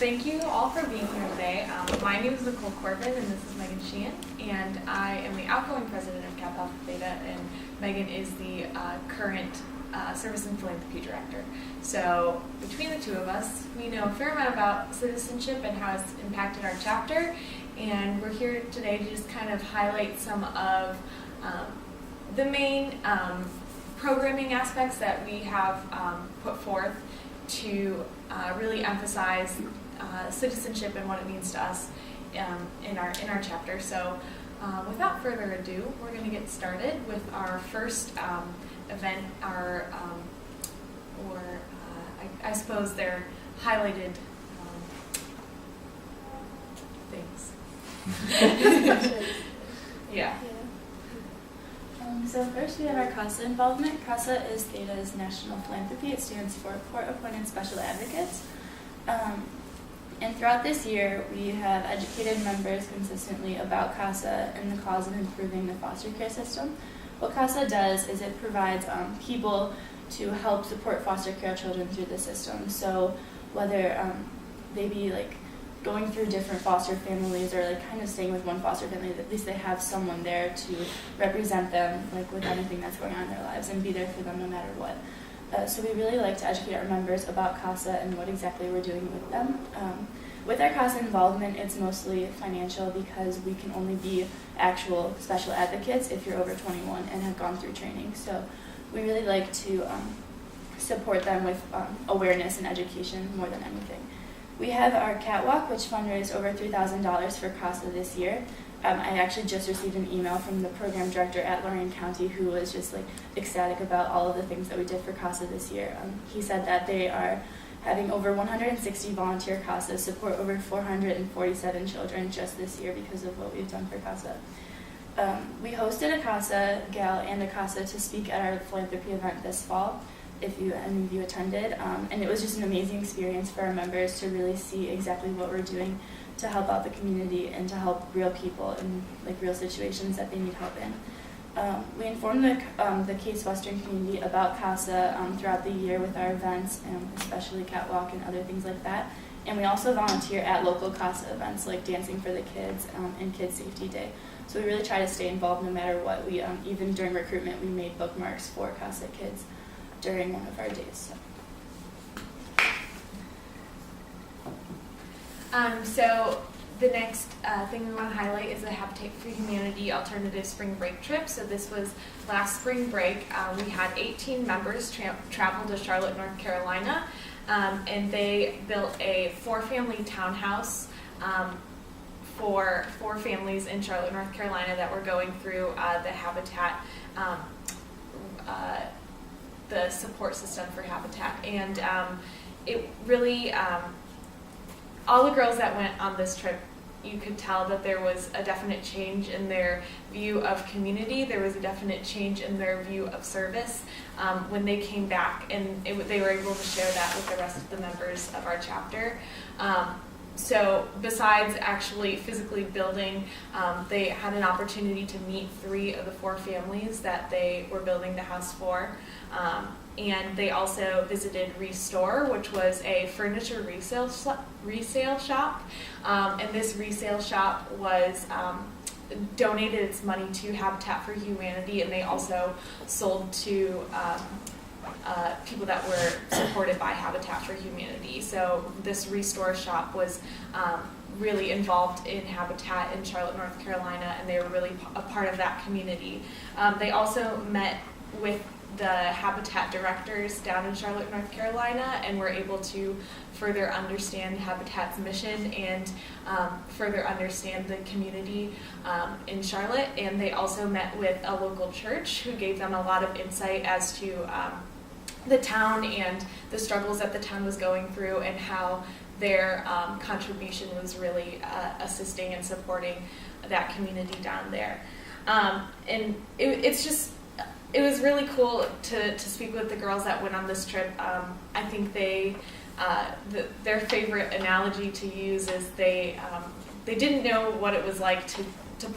thank you all for being here today. My name is Nicole Corbin, and this is Megan Sheehan, and I am the outgoing president of Kappa, Theta, and Megan is the current Service and Philanthropy Director. So between the two of us, we know a fair amount about citizenship and how it's impacted our chapter, and we're here today to just kind of highlight some of the main programming aspects that we have put forth to really emphasize citizenship and what it means to us in our chapter. So without further ado, we're going to get started with our first event, I suppose they're highlighted things. Yeah. So first we have our CASA involvement. CASA is Theta's national philanthropy. It stands for Court-Appointed Special Advocates. And throughout this year, we have educated members consistently about CASA and the cause of improving the foster care system. What CASA does is it provides people to help support foster care children through the system. So whether they be going through different foster families or kind of staying with one foster family, at least they have someone there to represent them with anything that's going on in their lives and be there for them no matter what. So we really like to educate our members about CASA and what exactly we're doing with them. With our CASA involvement, it's mostly financial because we can only be actual special advocates if you're over 21 and have gone through training. So we really like to support them with awareness and education more than anything. We have our catwalk, which fundraised over $3,000 for CASA this year. I actually just received an email from the program director at Lorain County who was just ecstatic about all of the things that we did for CASA this year. He said that they are having over 160 volunteer CASAs support over 447 children just this year because of what we've done for CASA. We hosted a CASA gal and a CASA to speak at our philanthropy event this fall, if any of you attended, and it was just an amazing experience for our members to really see exactly what we're doing to help out the community and to help real people in real situations that they need help in. We informed the Case Western community about CASA throughout the year with our events, especially Catwalk and other things like that. And we also volunteer at local CASA events like Dancing for the Kids and Kids Safety Day. So we really try to stay involved no matter what. We even during recruitment, we made bookmarks for CASA kids during one of our days. So the next thing we want to highlight is the Habitat for Humanity Alternative Spring Break trip. So this was last spring break. We had 18 members travel to Charlotte, North Carolina, and they built a 4-family townhouse for 4 families in Charlotte, North Carolina that were going through the Habitat the support system for Habitat. And it really, all the girls that went on this trip, you could tell that there was a definite change in their view of community. There was a definite change in their view of service when they came back, and they were able to share that with the rest of the members of our chapter. So besides actually physically building, they had an opportunity to meet 3 of the 4 families that they were building the house for. And they also visited Restore, which was a furniture resale shop. And this resale shop was donated its money to Habitat for Humanity, and they also sold to people that were supported by Habitat for Humanity. So this Restore shop was really involved in Habitat in Charlotte, North Carolina, and they were really a part of that community. They also met with the Habitat directors down in Charlotte, North Carolina, and were able to further understand Habitat's mission and further understand the community in Charlotte. And they also met with a local church who gave them a lot of insight as to the town and the struggles that the town was going through, and how their contribution was really assisting and supporting that community down there. And it was really cool to speak with the girls that went on this trip. I think their favorite analogy to use is they didn't know what it was like to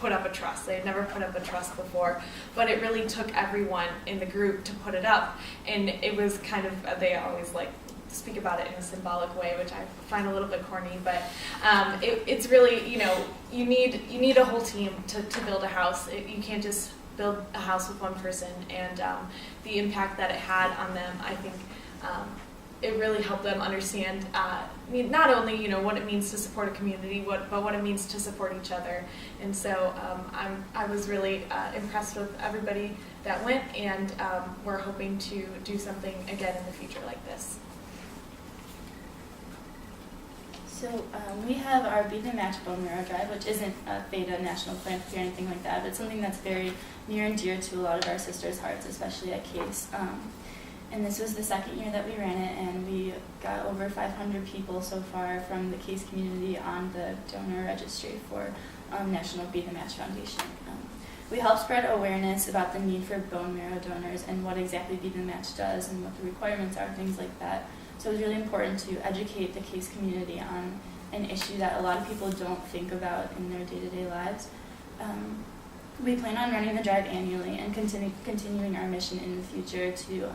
put up a truss. They had never put up a truss before, but it really took everyone in the group to put it up. And it was kind of, they always speak about it in a symbolic way, which I find a little bit corny, but it's really, you need a whole team to build a house. You can't just build a house with one person, and the impact that it had on them, I think it really helped them understand not only what it means to support a community, but what it means to support each other. And so I was really impressed with everybody that went, and we're hoping to do something again in the future like this. So we have our Be the Match Bone Marrow Drive, which isn't a Theta National Philanthropy or anything like that, but it's something that's very near and dear to a lot of our sisters' hearts, especially at CASE. And this was the second year that we ran it, and we got over 500 people so far from the CASE community on the donor registry for National Be the Match Foundation. We help spread awareness about the need for bone marrow donors and what exactly Be the Match does and what the requirements are, things like that. So it's really important to educate the CASE community on an issue that a lot of people don't think about in their day-to-day lives. We plan on running the drive annually and continuing our mission in the future to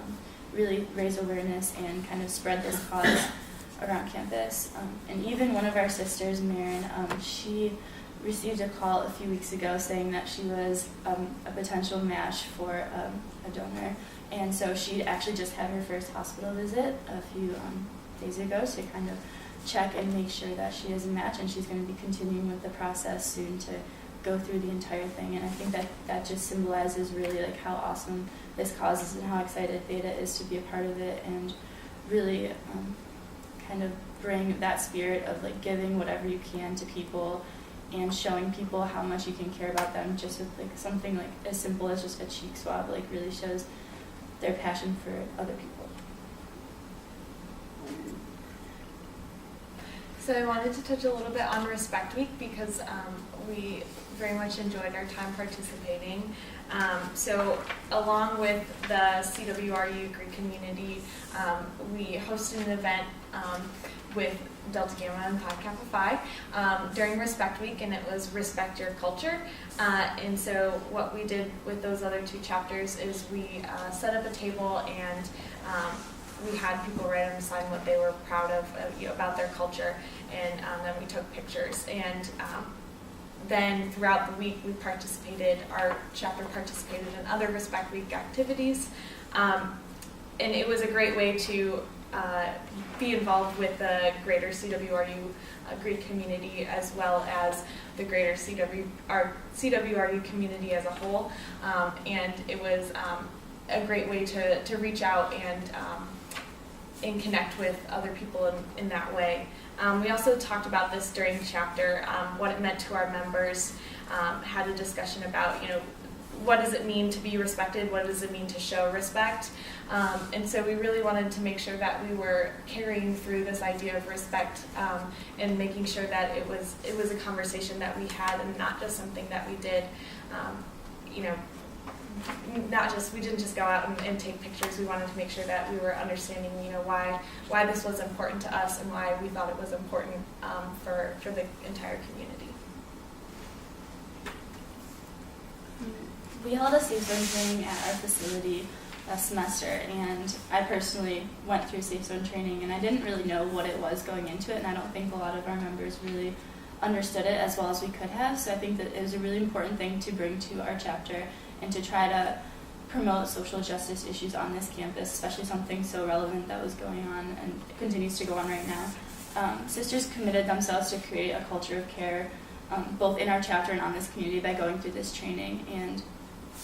really raise awareness and kind of spread this cause around campus. And even one of our sisters, Marin, she received a call a few weeks ago saying that she was a potential match for a donor. And so she actually just had her first hospital visit a few days ago to kind of check and make sure that she is a match, and she's going to be continuing with the process soon to go through the entire thing. And I think that just symbolizes really like how awesome this cause is and how excited Theta is to be a part of it, and really kind of bring that spirit of like giving whatever you can to people and showing people how much you can care about them just with like something like as simple as just a cheek swab, like really shows their passion for other people. So I wanted to touch a little bit on Respect Week because we very much enjoyed our time participating. So along with the CWRU Greek community, we hosted an event with Delta Gamma and Pi Kappa Phi during Respect Week, and it was Respect Your Culture. And so what we did with those other two chapters is we set up a table, and we had people write on the sign what they were proud of about their culture, and then we took pictures. And then throughout the week, our chapter participated in other Respect Week activities, and it was a great way to be involved with the greater CWRU Greek community as well as the greater CWRU community as a whole, and it was a great way to reach out and connect with other people in that way. We also talked about this during the chapter, what it meant to our members, had a discussion about, what does it mean to be respected? What does it mean to show respect? And so we really wanted to make sure that we were carrying through this idea of respect and making sure that it was a conversation that we had and not just something that we did, we didn't just go out and take pictures. We wanted to make sure that we were understanding, why this was important to us and why we thought it was important for the entire community. We held a Safe Zone training at our facility last semester, and I personally went through Safe Zone training, and I didn't really know what it was going into it, and I don't think a lot of our members really understood it as well as we could have. So I think that it was a really important thing to bring to our chapter and to try to promote social justice issues on this campus, especially something so relevant that was going on and continues to go on right now. Sisters committed themselves to create a culture of care, both in our chapter and on this community, by going through this training. And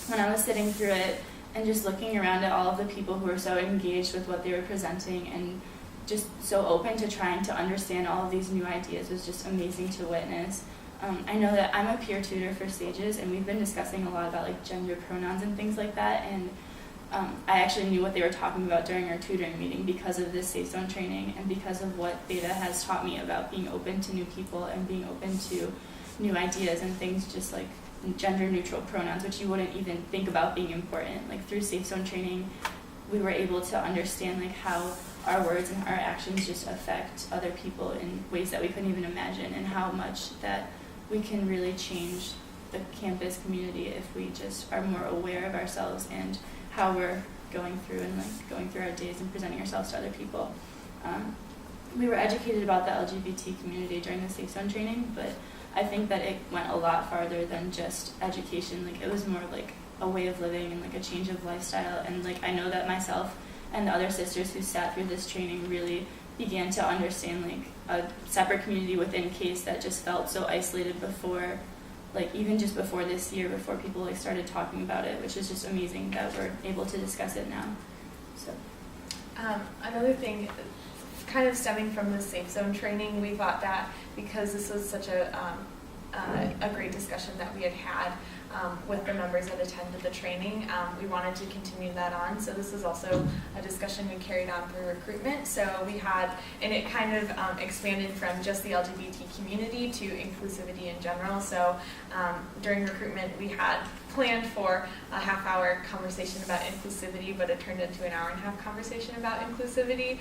when I was sitting through it and just looking around at all of the people who were so engaged with what they were presenting and just so open to trying to understand all of these new ideas, was just amazing to witness. I know that I'm a peer tutor for Stages, and we've been discussing a lot about like gender pronouns and things like that, and I actually knew what they were talking about during our tutoring meeting because of this Safe Zone training and because of what Theta has taught me about being open to new people and being open to new ideas and things just like gender neutral pronouns, which you wouldn't even think about being important. Like through Safe Zone training, we were able to understand like how our words and our actions just affect other people in ways that we couldn't even imagine, and how much that we can really change the campus community if we just are more aware of ourselves and how we're going through our days and presenting ourselves to other people. We were educated about the LGBT community during the Safe Zone training, but I think that it went a lot farther than just education. Like, it was more like a way of living and like a change of lifestyle. And like, I know that myself and the other sisters who sat through this training really began to understand like a separate community within CASE that just felt so isolated before, like even just before this year, before people like started talking about it, which is just amazing that we're able to discuss it now. So another thing, kind of stemming from the Safe Zone training, we thought that because this was such a great discussion that we had with the members that attended the training, we wanted to continue that on. So this is also a discussion we carried on through recruitment. So we had, and it kind of expanded from just the LGBT community to inclusivity in general. So during recruitment, we had planned for a half-hour conversation about inclusivity, but it turned into an hour-and-a-half conversation about inclusivity,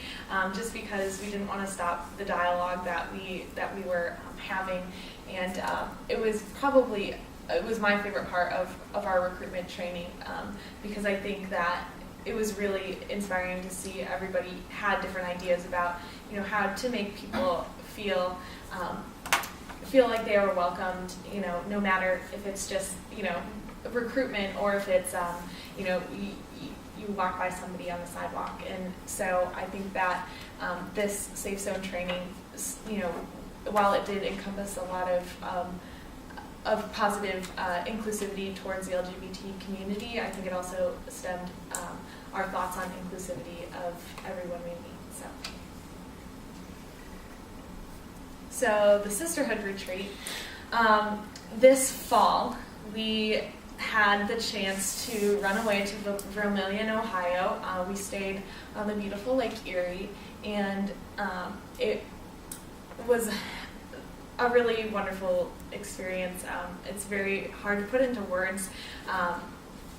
just because we didn't want to stop the dialogue that we were having. And it was my favorite part of our recruitment training, because I think that it was really inspiring to see everybody had different ideas about, how to make people feel like they were welcomed, no matter if it's just, recruitment or if it's, you walk by somebody on the sidewalk. And so I think that this Safe Zone training, while it did encompass a lot of positive inclusivity towards the LGBT community, I think it also stemmed our thoughts on inclusivity of everyone we meet. So the Sisterhood Retreat, this fall, we had the chance to run away to Vermilion, Ohio. We stayed on the beautiful Lake Erie, and it was a really wonderful experience. It's very hard to put into words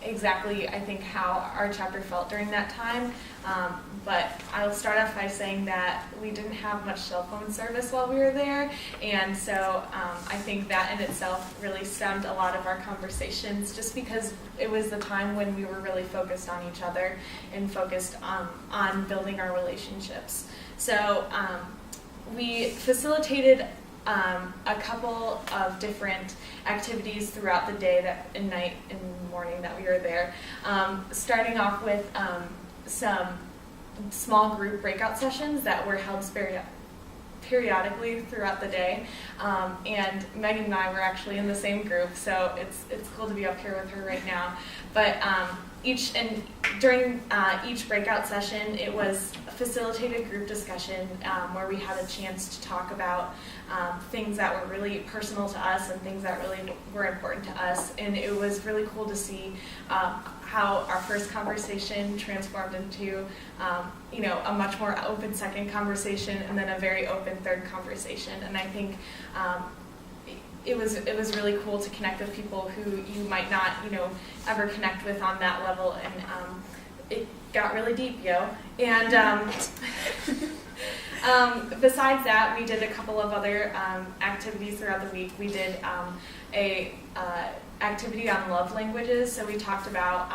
exactly, I think, how our chapter felt during that time, but I'll start off by saying that we didn't have much cell phone service while we were there, and so I think that in itself really stemmed a lot of our conversations, just because it was the time when we were really focused on each other and focused on building our relationships. So we facilitated a couple of different activities throughout the day, and night and morning that we were there. Starting off with some small group breakout sessions that were held periodically throughout the day. And Megan and I were actually in the same group, so it's cool to be up here with her right now. But during each breakout session, it was a facilitated group discussion where we had a chance to talk about things that were really personal to us and things that really were important to us. And it was really cool to see how our first conversation transformed into a much more open second conversation, and then a very open third conversation. And I think it was really cool to connect with people who you might not ever connect with on that level, and it got really deep, And besides that, we did a couple of other activities throughout the week. We did a activity on love languages. So we talked about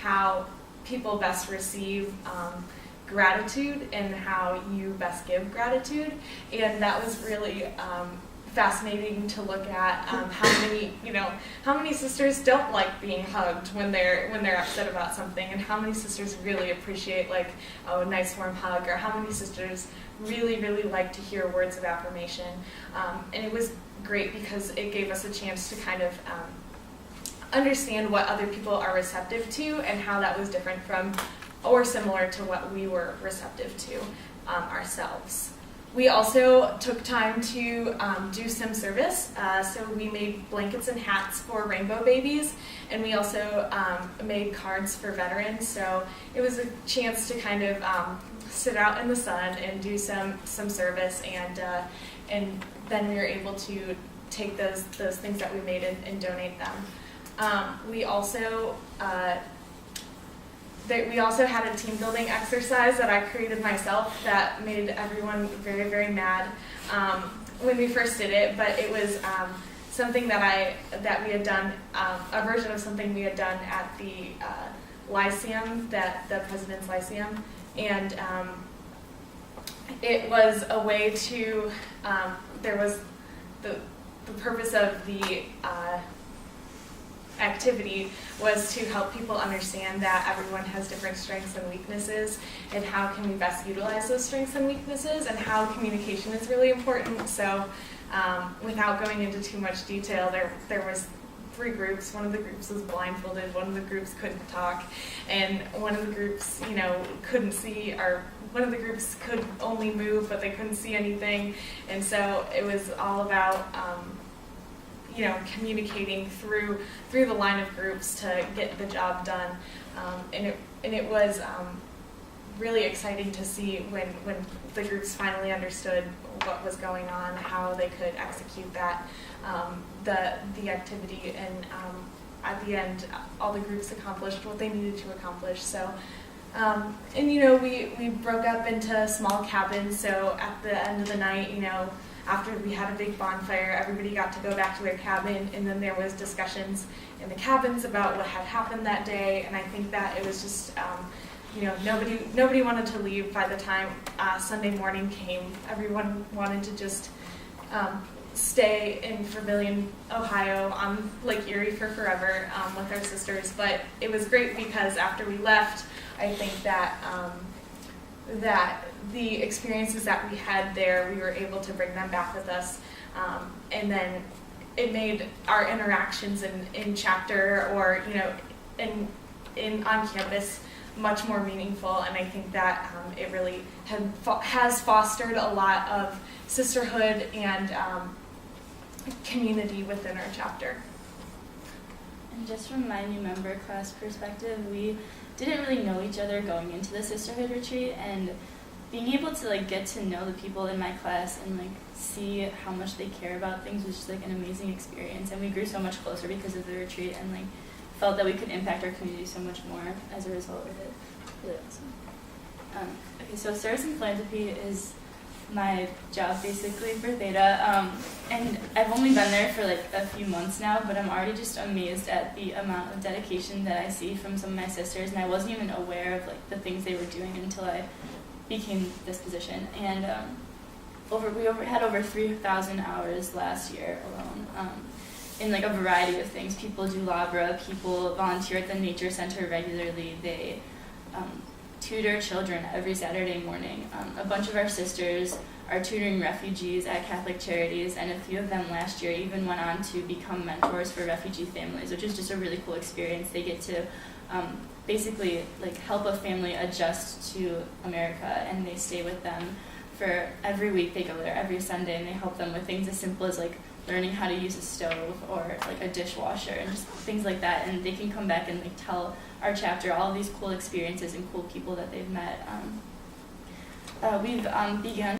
how people best receive gratitude and how you best give gratitude, and that was really fascinating to look at how many sisters don't like being hugged when they're upset about something, and how many sisters really appreciate a nice warm hug, or how many sisters really like to hear words of affirmation. And it was great because it gave us a chance to kind of understand what other people are receptive to, and how that was different from or similar to what we were receptive to ourselves. We also took time to do sim service, so we made blankets and hats for rainbow babies, and we also made cards for veterans. So it was a chance to kind of sit out in the sun and do some service, and then we were able to take those things that we made and donate them. We also had a team building exercise that I created myself that made everyone very, very mad when we first did it, but it was something that we had done, a version of something we had done at the Lyceum, the President's Lyceum, and it was a way to, there was the purpose of the activity was to help people understand that everyone has different strengths and weaknesses, and how can we best utilize those strengths and weaknesses, and how communication is really important. So without going into too much detail, there was 3 groups. One of the groups was blindfolded, one of the groups couldn't talk, and one of the groups, couldn't see, or one of the groups could only move, but they couldn't see anything. And so it was all about communicating through the line of groups to get the job done. And it was really exciting to see when the groups finally understood what was going on, how they could execute that, the activity, and at the end, all the groups accomplished what they needed to accomplish. So, we broke up into small cabins. So at the end of the night, after we had a big bonfire, everybody got to go back to their cabin, and then there was discussions in the cabins about what had happened that day. And I think that it was just, nobody wanted to leave by the time Sunday morning came. Everyone wanted to just stay in Vermillion, Ohio, on Lake Erie for forever with our sisters. But it was great because after we left, I think that that the experiences that we had there, we were able to bring them back with us, and then it made our interactions in chapter, or in on campus, much more meaningful. And I think that it really has fostered a lot of sisterhood and community within our chapter. And just from my new member class perspective, we didn't really know each other going into the sisterhood retreat, and being able to get to know the people in my class and see how much they care about things was just an amazing experience. And we grew so much closer because of the retreat, and felt that we could impact our community so much more as a result of it. Really awesome. Okay, so Service and Philanthropy is my job basically for Theta, and I've only been there for a few months now, but I'm already just amazed at the amount of dedication that I see from some of my sisters, and I wasn't even aware of the things they were doing until I became this position. And we had over 3,000 hours last year alone, in a variety of things. People do Labra, people volunteer at the Nature Center regularly, they tutor children every Saturday morning. A bunch of our sisters are tutoring refugees at Catholic Charities, and a few of them last year even went on to become mentors for refugee families, which is just a really cool experience. They get to basically help a family adjust to America, and they stay with them for every week. They go there every Sunday, and they help them with things as simple as learning how to use a stove or a dishwasher and just things like that. And they can come back and tell our chapter all of these cool experiences and cool people that they've met. We've begun